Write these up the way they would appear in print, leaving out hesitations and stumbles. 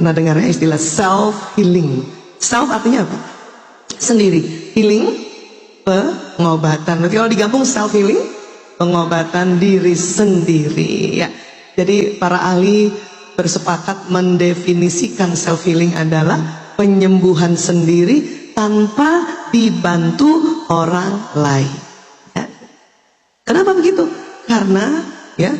Pernah dengar ya istilah self healing? Self artinya apa? Sendiri. Healing, pengobatan. Berarti kalau digabung self healing, pengobatan diri sendiri ya. Jadi para ahli bersepakat mendefinisikan self healing adalah penyembuhan sendiri tanpa dibantu orang lain ya. Kenapa begitu? Karena ya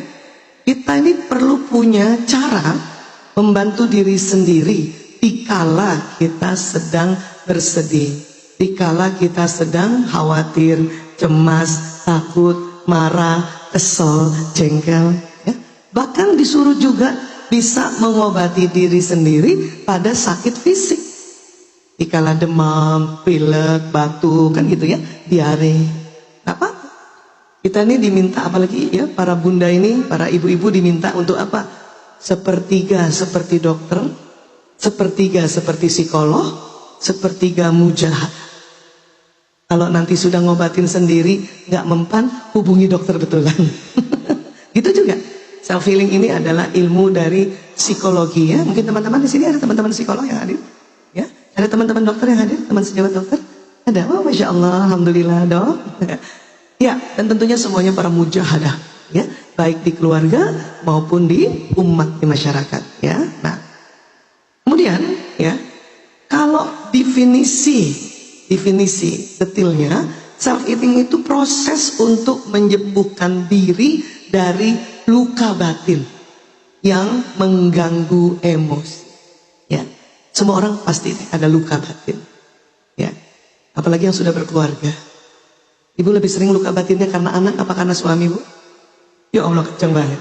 kita ini perlu punya cara membantu diri sendiri dikala kita sedang bersedih, dikala kita sedang khawatir, cemas, takut, marah, kesel, jengkel ya. Bahkan disuruh juga bisa mengobati diri sendiri pada sakit fisik, dikala demam, pilek, batuk kan gitu ya, diare. Apa? Kita ini diminta, apalagi ya para bunda ini, para ibu-ibu diminta untuk apa? Sepertiga seperti dokter, sepertiga seperti psikolog, sepertiga mujahadah. Kalau nanti sudah ngobatin sendiri nggak mempan, hubungi dokter betulan. Gitu juga. Self healing ini adalah ilmu dari psikologi ya. Mungkin teman-teman di sini ada teman-teman psikolog yang hadir, ya. Ada teman-teman dokter yang hadir, teman sejawat dokter. Ada, oh masya Allah, alhamdulillah dok. Ya, dan tentunya semuanya para mujahadah, ya, baik di keluarga maupun di umat, di masyarakat, ya. Nah, kemudian, ya, kalau definisi detailnya, self healing itu proses untuk menyembuhkan diri dari luka batin yang mengganggu emosi, ya. Semua orang pasti ada luka batin, ya. Apalagi yang sudah berkeluarga. Ibu lebih sering luka batinnya karena anak apa karena suami, Bu? Ya Allah, kenceng banget.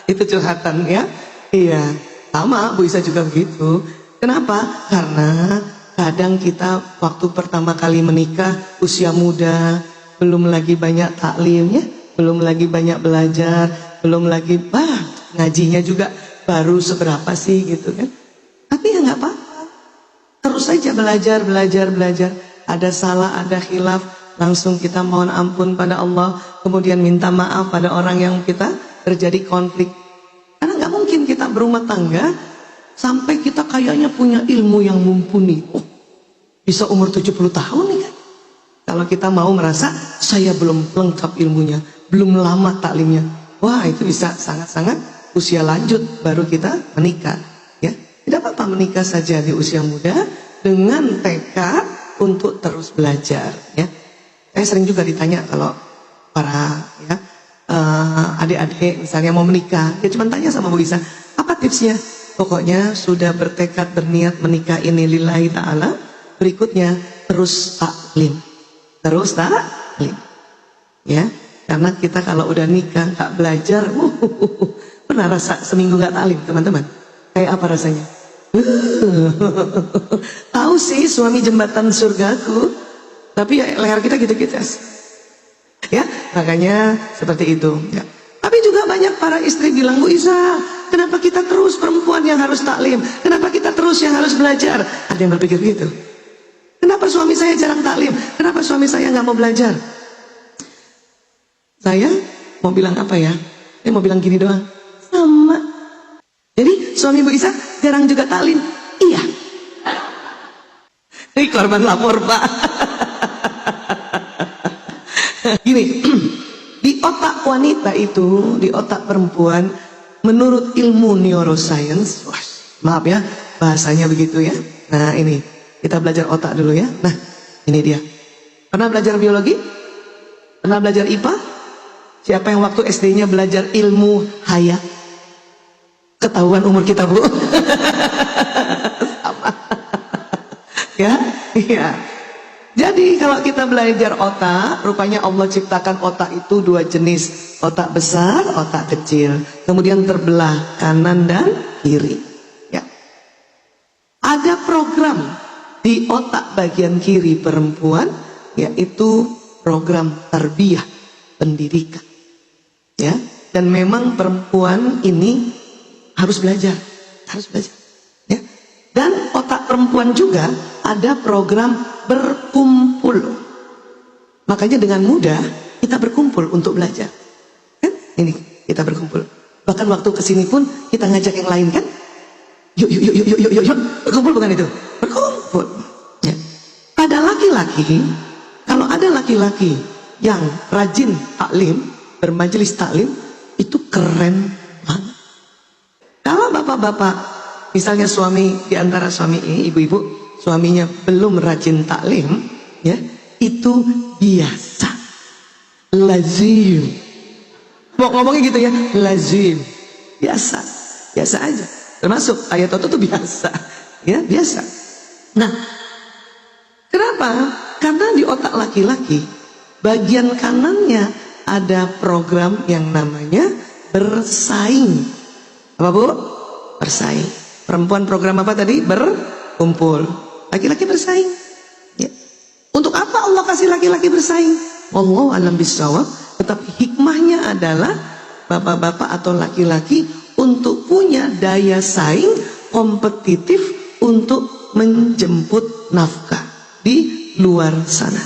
Itu curhatan ya. Iya, sama Bu Isa juga begitu. Kenapa? Karena kadang kita waktu pertama kali menikah usia muda, belum lagi banyak taklimnya, belum lagi banyak belajar, belum lagi ngajinya juga baru seberapa sih gitu kan. Tapi ya nggak apa-apa, terus saja belajar. Ada salah, ada khilaf, langsung kita mohon ampun pada Allah, kemudian minta maaf pada orang yang kita terjadi konflik. Karena nggak mungkin kita berumah tangga sampai kita kayaknya punya ilmu yang mumpuni. Oh, bisa umur 70 tahun nih kan. Kalau kita mau merasa saya belum lengkap ilmunya, belum lama taklimnya, wah itu bisa sangat-sangat usia lanjut baru kita menikah. Ya, tidak apa-apa menikah saja di usia muda dengan tekad untuk terus belajar. Ya, saya sering juga ditanya kalau para ya adik-adik misalnya mau menikah, ya cuma tanya sama Bu Isa, apa tipsnya? Pokoknya sudah bertekad berniat menikah ini lillahi ta'ala, berikutnya terus taklim, ya. Karena kita kalau udah nikah gak belajar, pernah rasa seminggu gak taklim teman-teman? Kayak apa rasanya? Tahu sih suami jembatan surgaku, tapi ya leher kita gitu-gitu ya, makanya seperti itu ya. Tapi juga banyak para istri bilang, Bu Isa, kenapa kita terus perempuan yang harus taklim, kenapa kita terus yang harus belajar? Ada yang berpikir gitu. Kenapa suami saya jarang taklim, kenapa suami saya nggak mau belajar? Saya mau bilang apa ya, saya mau bilang gini doang, sama. Jadi suami Bu Isa jarang juga taklim. Iya. Ini korban lapor Pak. Gini, di otak wanita itu, di otak perempuan, menurut ilmu neuroscience, maaf ya bahasanya begitu ya. Nah ini, kita belajar otak dulu ya. Nah ini dia. Pernah belajar biologi? Pernah belajar IPA? Siapa yang waktu SD-nya belajar ilmu hayat? Ketahuan umur kita, Bu. Sama. Ya, iya. Jadi kalau kita belajar otak, rupanya Allah ciptakan otak itu dua jenis, otak besar, otak kecil, kemudian terbelah kanan dan kiri. Ya. Ada program di otak bagian kiri perempuan, yaitu program tarbiyah, pendidikan. Ya, dan memang perempuan ini harus belajar. Ya. Dan otak perempuan juga ada program berkumpul. Makanya dengan mudah kita berkumpul untuk belajar. Kan? Ini kita berkumpul. Bahkan waktu kesini pun kita ngajak yang lain kan. Yuk. Berkumpul bukan itu? Berkumpul. Ya. Pada laki-laki, kalau ada laki-laki yang rajin taklim, bermajelis taklim, itu keren banget. Kalau bapak-bapak, misalnya suami, di antara suami ini, ibu-ibu, suaminya belum rajin taklim, ya, itu biasa, lazim. Mau ngomongnya gitu ya, lazim, biasa aja. Termasuk ayat itu biasa, ya biasa. Nah, kenapa? Karena di otak laki-laki, bagian kanannya ada program yang namanya bersaing. Apa bu? Bersaing. Perempuan program apa tadi? Berkumpul. Laki-laki bersaing. Ya. Untuk apa Allah kasih laki-laki bersaing? Wallahu a'lam bishawab. Tetapi hikmahnya adalah bapak-bapak atau laki-laki untuk punya daya saing kompetitif untuk menjemput nafkah di luar sana.